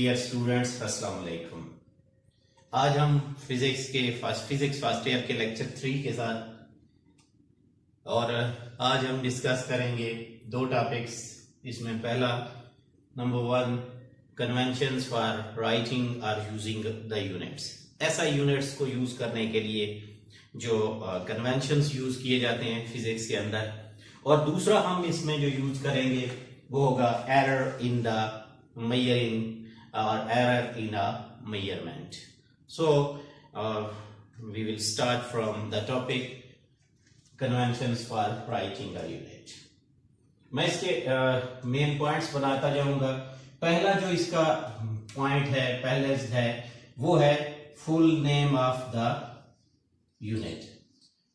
Dear students, अस्सलाम वालेकुम। आज हम फिजिक्स फर्स्ट ईयर के लेक्चर 3 के साथ और आज हम डिस्कस करेंगे दो टॉपिक्स। इसमें पहला number 1, conventions for writing or using the units. ऐसा यूनिट्स को यूज करने के लिए जो कन्वेंशंस यूज किए जाते हैं फिजिक्स के अंदर। और दूसरा हम इसमें जो यूज करेंगे वो होगा error in the measuring or error in a measurement. So we will start from the topic conventions for writing a unit. मैं इसके मेन पॉइंट्स बनाता जाऊंगा। पहला जो इसका पॉइंट है, पहले है वो है full name of the unit.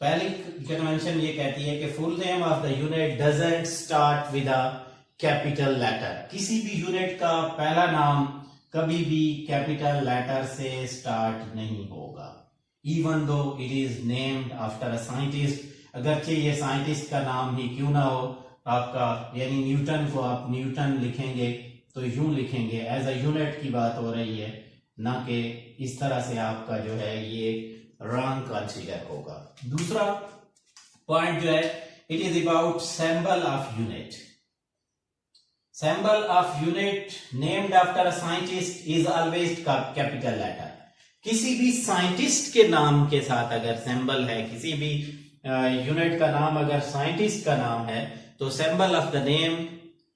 पहली कन्वेंशन ये कहती है कि full name of the unit doesn't start with a capital letter. किसी भी यूनिट का पहला नाम कभी भी कैपिटल लेटर से स्टार्ट नहीं होगा, even though it is named after a scientist. अगरचे ये साइंटिस्ट का नाम ही क्यों ना हो आपका, यानी न्यूटन को आप न्यूटन लिखेंगे तो यूं लिखेंगे, एज अ यूनिट की बात हो रही है, ना कि इस तरह से आपका जो है ये रॉन्ग कंसीडर होगा। दूसरा पॉइंट जो है, it is about symbol of unit. Symbol of unit named after a scientist is always capital letter. किसी भी साइंटिस्ट के नाम के साथ अगर सिंबल है, किसी भी यूनिट का नाम अगर साइंटिस्ट का नाम है, तो सिंबल ऑफ द नेम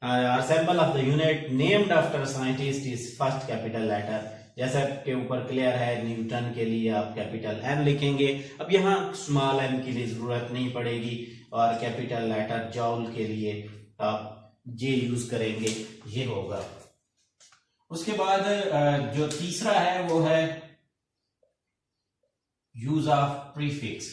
और symbol of the unit named after scientist is first capital letter. जैसा के ऊपर क्लियर है, न्यूटन के लिए आप कैपिटल एन लिखेंगे। अब यहाँ स्मॉल एन की लिए जरूरत नहीं पड़ेगी और कैपिटल लेटर जॉल के लिए आप जे यूज करेंगे, ये होगा। उसके बाद जो तीसरा है वो है use of prefix.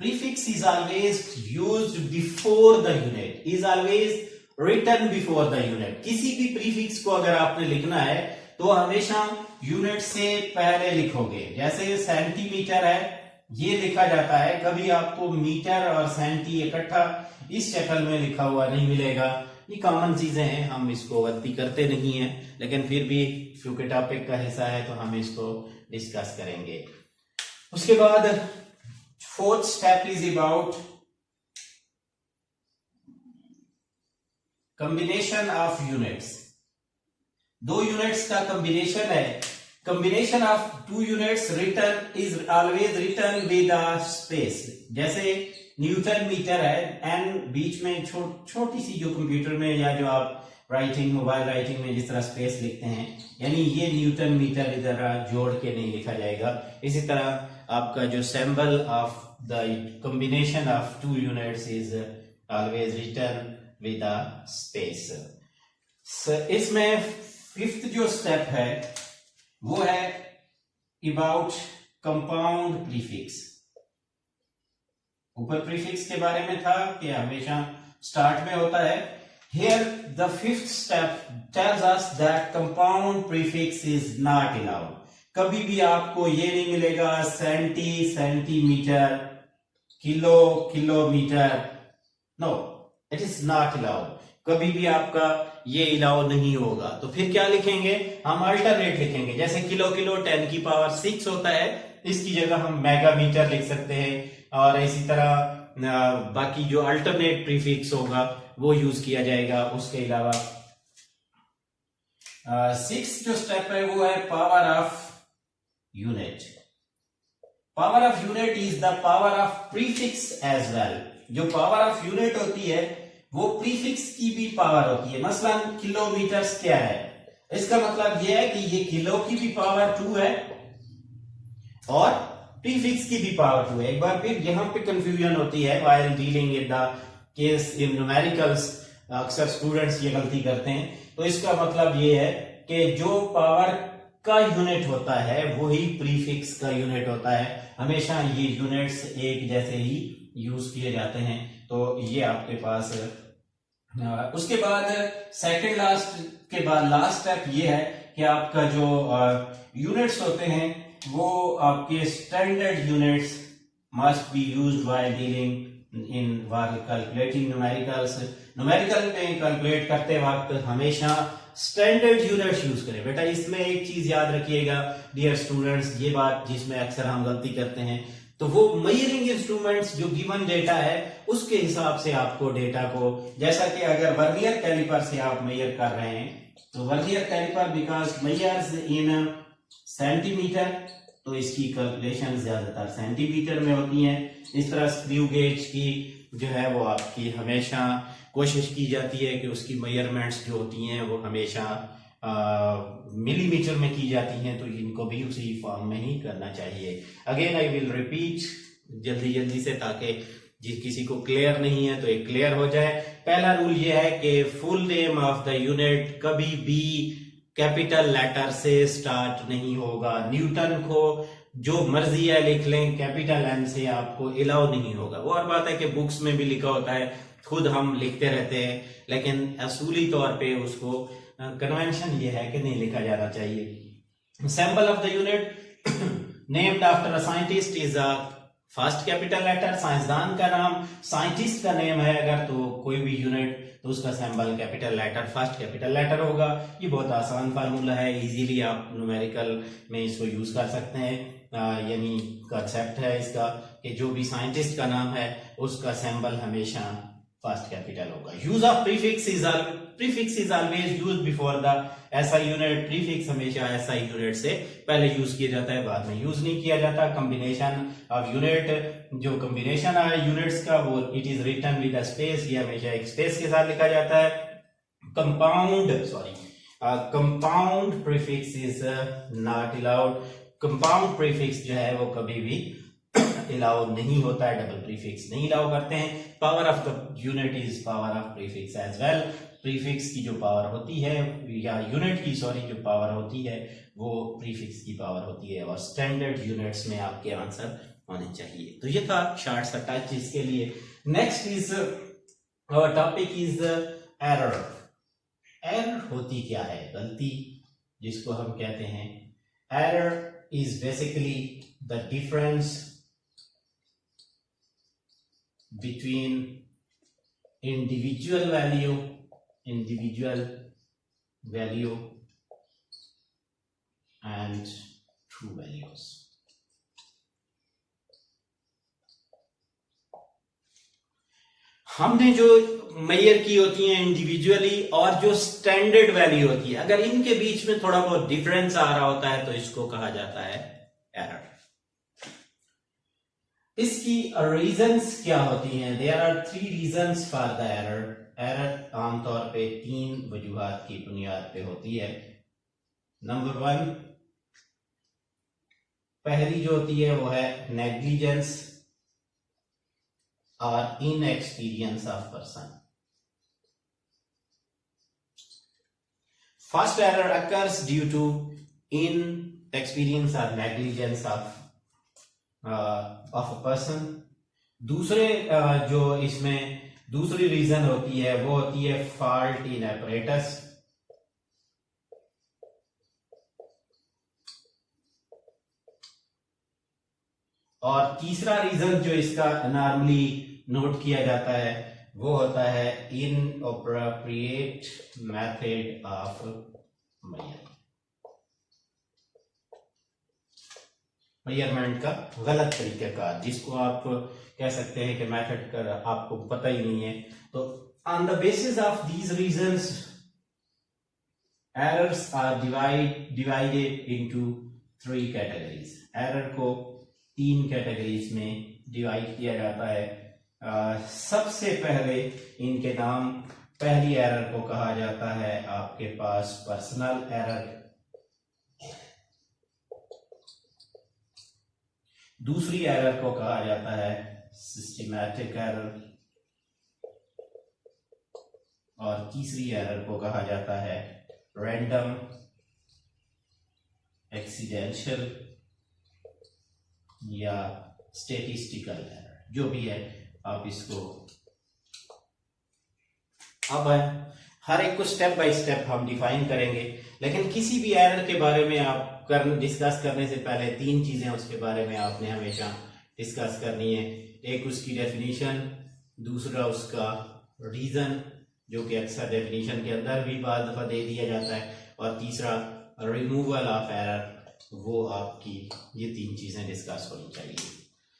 Prefix is always used before the unit, is always written before the unit. किसी भी प्रीफिक्स को अगर आपने लिखना है तो हमेशा यूनिट से पहले लिखोगे। जैसे सेंटीमीटर है, ये लिखा जाता है, कभी आपको मीटर और सेंटी इकट्ठा इस शक्ल में लिखा हुआ नहीं मिलेगा। ये कॉमन चीजें हैं, हम इसको गलती करते नहीं हैं, लेकिन फिर भी क्योंकि टॉपिक का हिस्सा है तो हम इसको डिस्कस करेंगे। उसके बाद fourth step is about combination of units. दो यूनिट्स का कॉम्बिनेशन है, combination of two units written is always written with a space। जैसे न्यूटन मीटर है, एन बीच में छोटी सी जो कंप्यूटर में या जो आप राइटिंग मोबाइल राइटिंग में जिस तरह स्पेस लिखते हैं, यानी ये न्यूटन मीटर इधर जोड़ के नहीं लिखा जाएगा। इसी तरह आपका जो symbol of the combination of two units is always written with a space. इसमें फिफ्थ जो स्टेप है वो है अबाउट कंपाउंड प्रीफिक्स। ऊपर प्रीफिक्स के बारे में था कि हमेशा स्टार्ट में होता है। Here the fifth step tells us that compound prefix is not allowed. कभी भी आपको ये नहीं मिलेगा centimetre, kilometre, no, it is not allowed. कभी भी आपका ये अलाउ नहीं होगा। तो फिर क्या लिखेंगे, हम अल्टरनेट लिखेंगे। जैसे किलो 10 की पावर 6 होता है, इसकी जगह हम मेगामीटर लिख सकते हैं। और इसी तरह बाकी जो अल्टरनेट प्रीफिक्स होगा वो यूज किया जाएगा। उसके अलावा 6 जो स्टेप है वो है power of unit. Power of unit is the power of prefix as well. जो पावर ऑफ यूनिट होती है वो प्रीफिक्स की भी पावर होती है। मसलन किलोमीटर्स क्या है, इसका मतलब यह है कि ये किलो की भी पावर 2 है और प्रीफिक्स की भी पावर 2 है। एक बार फिर यहां पे कंफ्यूजन होती है while dealing with the case in numericals. अक्सर स्टूडेंट्स ये गलती करते हैं। तो इसका मतलब ये है कि जो पावर का यूनिट होता है वही प्रीफिक्स का यूनिट होता है। हमेशा ये यूनिट्स एक जैसे ही यूज किए जाते हैं। तो ये आपके पास उसके बाद सेकंड लास्ट के बाद लास्ट स्टेप ये है कि आपका जो यूनिट्स होते हैं वो आपके standard units must be used while dealing in while calculating numericals. Numerical में कैलकुलेट करते वक्त हमेशा स्टैंडर्ड यूनिट्स यूज करें। बेटा इसमें एक चीज याद रखिएगा डियर स्टूडेंट्स, ये बात जिसमें अक्सर हम गलती करते हैं, तो वो मेजरिंग इंस्ट्रूमेंट्स जो गिवन डेटा है उसके हिसाब से आपको डेटा को, जैसा कि अगर वर्नियर कैलिपर से आप मेजर कर रहे हैं तो vernier calliper because measures in centimetre, तो इसकी कैलकुलेशन ज्यादातर सेंटीमीटर में होती है। इस तरह स्क्रू गेज की जो है वो आपकी हमेशा कोशिश की जाती है कि उसकी मेजरमेंट्स जो होती हैं वो हमेशा मिलीमीटर में की जाती हैं, तो इनको भी उसी फॉर्म में ही करना चाहिए। अगेन आई विल रिपीट जल्दी से, ताकि जिस किसी को क्लियर नहीं है तो एक क्लियर हो जाए। पहला रूल ये है कि full name of the unit कभी भी कैपिटल लेटर से स्टार्ट नहीं होगा। न्यूटन को जो मर्जी है लिख लें, कैपिटल एन से आपको अलाउ नहीं होगा। वो और बात है कि बुक्स में भी लिखा होता है, खुद हम लिखते रहते हैं, लेकिन असूली तौर पे उसको कन्वेंशन ये है कि नहीं लिखा जाना चाहिए। Symbol of the unit named after a scientist is a first capital letter. साइंसदान का नाम साइंटिस्ट का नेम है अगर, तो कोई भी यूनिट तो उसका symbol capital letter first capital letter होगा। ये बहुत आसान फार्मूला है, इजीली आप न्यूमेरिकल में इसको यूज कर सकते हैं। यानी कंसेप्ट है इसका कि जो भी साइंटिस्ट का नाम है उसका सिंबल हमेशा फर्स्ट कैपिटल होगा। Use of prefix is always used before the SI unit. Prefix हमेशा एसआई यूनिट से पहले यूज किया जाता है, बाद में यूज नहीं किया जाता। कॉम्बिनेशन ऑफ यूनिट, जो कॉम्बिनेशन है यूनिट्स का वो it is written with a space, ये हमेशा एक स्पेस के साथ लिखा जाता है। Compound prefix is not allowed. Compound prefix जो है वो कभी भी अलाउ नहीं होता है, डबल प्रीफिक्स नहीं अलाउ करते हैं। Power of the unit is power of prefix as well. Prefix की जो पावर होती है या यूनिट की जो पावर होती है वो प्रीफिक्स की पावर होती है, और स्टैंडर्ड यूनिट्स में आपके आंसर होने चाहिए। तो ये था शॉर्ट सा टच इसके लिए। Next is our topic is error. Error होती क्या है? गलती, जिसको हम कहते हैं। Error is basically the difference between individual value and true values। हमने जो मेजर की होती हैं इंडिविजुअली और जो स्टैंडर्ड वैल्यू होती है, अगर इनके बीच में थोड़ा बहुत डिफरेंस आ रहा होता है तो इसको कहा जाता है एरर। इसकी रीजंस क्या होती हैं? There are 3 reasons for the error. Error आमतौर पे 3 वजूहात की बुनियाद पे होती है। नंबर 1, पहली जो होती है वो है नेग्लिजेंस और inexperience of person. First error occurs due to inexperience और नेग्लिजेंस ऑफ अ पर्सन। दूसरे जो इसमें दूसरी रीजन होती है वो होती है फॉल्ट इन एपरेटस। और तीसरा रीजन जो इसका नॉर्मली नोट किया जाता है वो होता है इनअप्रोप्रिएट मेथड ऑफ मेजरमेंट का गलत तरीके का, जिसको आप कह सकते हैं कि मेथड का आपको पता ही नहीं है। तो on the basis of these reasons errors are divided into 3 categories. Error को 3 कैटेगरीज में डिवाइड किया जाता है। सबसे पहले इनके नाम, पहली एरर को कहा जाता है आपके पास पर्सनल एरर, दूसरी एरर को कहा जाता है सिस्टमैटिक एरर, और तीसरी एरर को कहा जाता है रैंडम, एक्सीडेंशियल या स्टैटिस्टिकल एरर, जो भी है आप इसको। अब हर एक को स्टेप बाय स्टेप हम डिफाइन करेंगे, लेकिन किसी भी एरर के बारे में आप डिस्कस करने से पहले 3 चीजें उसके बारे में आपने हमेशा डिस्कस करनी है। एक उसकी डेफिनेशन, दूसरा उसका रीजन जो कि अक्सर डेफिनेशन के अंदर भी बार दफा दे दिया जाता है, और तीसरा रिमूवल ऑफ एरर, वो आपकी ये 3 चीजें डिस्कस होनी चाहिए।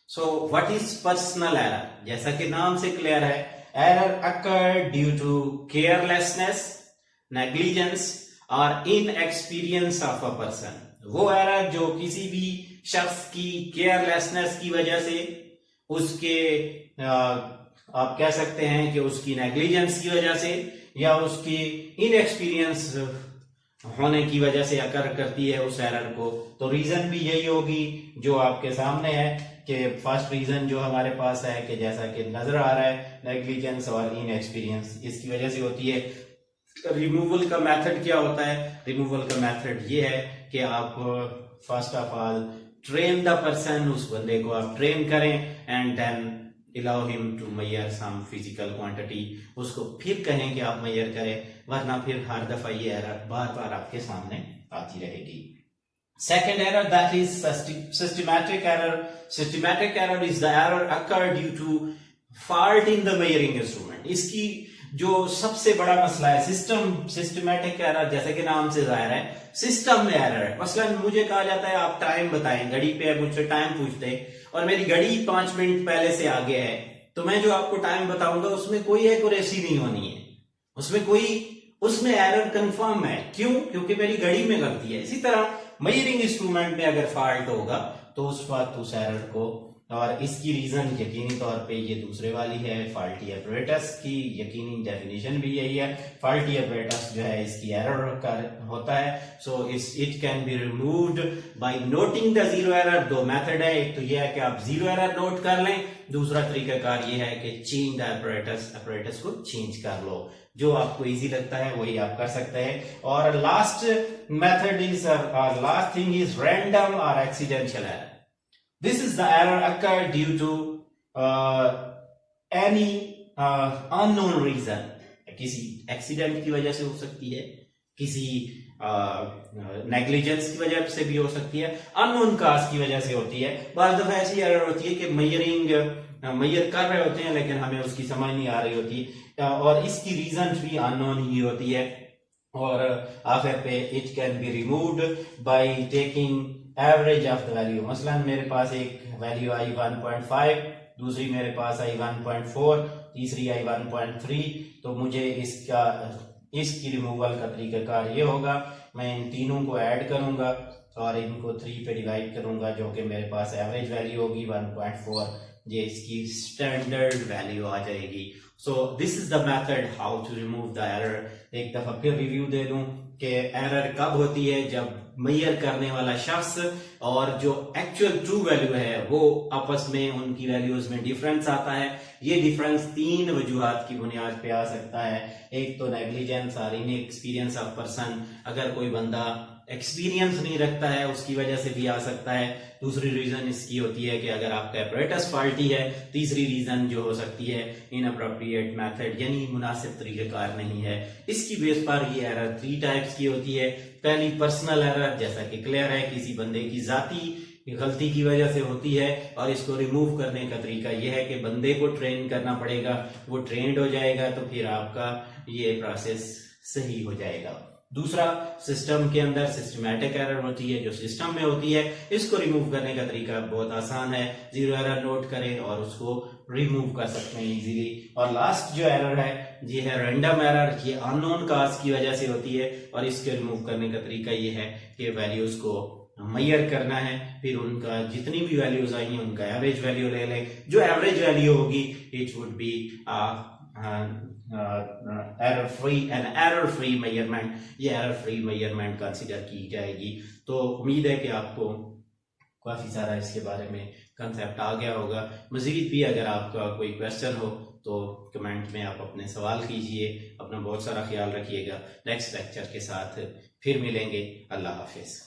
So what is personal error? जैसा कि नाम से क्लियर है, error occur due to carelessness, negligence और इनएक्सपीरियंस ऑफ अ पर्सन। वो एरर जो किसी भी शख्स की केयरलेसनेस की वजह से, उसके आप कह सकते हैं कि उसकी नेग्लिजेंस की वजह से, या उसकी इनएक्सपीरियंस होने की वजह से अकर करती है उस एरर को। तो रीजन भी यही होगी जो आपके सामने है, कि फर्स्ट रीजन जो हमारे पास है कि जैसा कि नजर आ रहा है, नेग्लिजेंस और इनएक्सपीरियंस, इसकी वजह से होती है। रिमूवल का मेथड क्या होता है? रिमूवल का मेथड ये है कि आप first of all train the person, उस बंदे को आप ट्रेन करें, and then allow him to measure some physical quantity, उसको फिर कहें कि आप मेजर करें, वरना फिर हर दफा ये एरर बार बार आपके सामने आती रहेगी। Second error, that is systematic error. Systematic error is the error occurred due to fault in the measuring instrument. इसकी जो सबसे बड़ा मसला है सिस्टमैटिक एरर, जैसे कि नाम से जाहिर है, सिस्टम में एरर है। मसलन मुझे कहा जाता है आप टाइम बताएं, घड़ी पे मुझसे टाइम पूछते हैं और मेरी घड़ी 5 मिनट पहले से आगे है, तो मैं जो आपको टाइम बताऊंगा उसमें कोई एक्यूरेसी नहीं होनी है, उसमें एरर कंफर्म है। क्यों? क्योंकि मेरी घड़ी में गलती है। इसी तरह मेजरिंग इंस्ट्रूमेंट में अगर फॉल्ट होगा तो उस वक्त उस एरर को, और इसकी रीजन यकीनी तौर पे ये दूसरे वाली है, फॉल्टी apparatus की यकीनी डेफिनेशन भी यही है। फॉल्टी apparatus जो है इसकी एरर का होता है। So it can be removed by noting the zero error. 2 method है, एक तो ये है कि आप जीरो एरर नोट कर लें, दूसरा तरीकाकार ये है कि चेंज द apparatus को चेंज कर लो। जो आपको इजी लगता है वही आप कर सकते हैं। और last method is, last thing is random और accidental error. This is the error occurred due to any unknown reason. किसी एक्सीडेंट की वजह से हो सकती है, किसी नेग्लिजेंस की वजह से भी हो सकती है, अननोन काज की वजह से होती है। बार दफा ऐसी एरर होती है कि मेजर कर रहे होते हैं लेकिन हमें उसकी समझ नहीं आ रही होती, और इसकी रीजन भी अननोन ही होती है। और आखिर पे it can be removed by taking average of the value. मसलन मेरे पास एक वैल्यू आई 1.5, दूसरी मेरे पास आई 1.4, तीसरी आई 1.3, तो मुझे इसकी रिमूवल का तरीकाकार ये होगा, मैं इन तीनों को ऐड करूंगा और इनको 3 पे डिवाइड करूंगा, जो कि मेरे पास एवरेज वैल्यू होगी 1.4, ये इसकी स्टैंडर्ड वैल्यू आ जाएगी। So this is the method how to remove the error. एक दफा फिर रिव्यू दे दूं कि एरर कब होती है, जब मेजर करने वाला शख्स और जो एक्चुअल ट्रू वैल्यू है वो आपस में उनकी वैल्यूज में डिफरेंस आता है। ये डिफरेंस 3 वजूहात की बुनियाद पे आ सकता है। एक तो नेग्लिजेंस और इनएक्सपीरियंस ऑफ पर्सन, अगर कोई बंदा एक्सपीरियंस नहीं रखता है उसकी वजह से भी आ सकता है। दूसरी रीजन इसकी होती है कि अगर आपका apparatus फॉल्टी है। तीसरी रीजन जो हो सकती है इनअप्रोप्रिएट मेथड, यानी मुनासिब तरीकेकार नहीं है। इसकी बेस पर ये एरर 3 टाइप्स की होती है। पहली पर्सनल एरर, जैसा कि क्लियर है, किसी बंदे की जाती गलती की वजह से होती है और इसको रिमूव करने का तरीका यह है कि बंदे को ट्रेन करना पड़ेगा, वो ट्रेंड हो जाएगा तो फिर आपका ये प्रोसेस सही हो जाएगा। दूसरा, सिस्टम के अंदर सिस्टमैटिक एरर होती है जो सिस्टम में होती है। इसको रिमूव करने का तरीका बहुत आसान है, जीरो एरर नोट करें और उसको रिमूव कर सकते हैं इजीली। और लास्ट जो एरर है ये है रैंडम एरर, ये अननोन काज की वजह से होती है और इसके रिमूव करने का तरीका ये है कि वैल्यूज को मेजर करना है, फिर उनका जितनी भी वैल्यूज आई हैं उनका एवरेज वैल्यू ले लें। जो एवरेज वैल्यू होगी it would be error free measurement, ये एरर फ्री मेजरमेंट कंसीडर की जाएगी। तो उम्मीद है कि आपको काफी सारा इसके बारे में कंसेप्ट आ गया होगा। मजीद भी अगर आपका कोई क्वेश्चन हो तो कमेंट में आप अपने सवाल कीजिए। अपना बहुत सारा ख्याल रखिएगा। नेक्स्ट लेक्चर के साथ फिर मिलेंगे। अल्लाह हाफिज।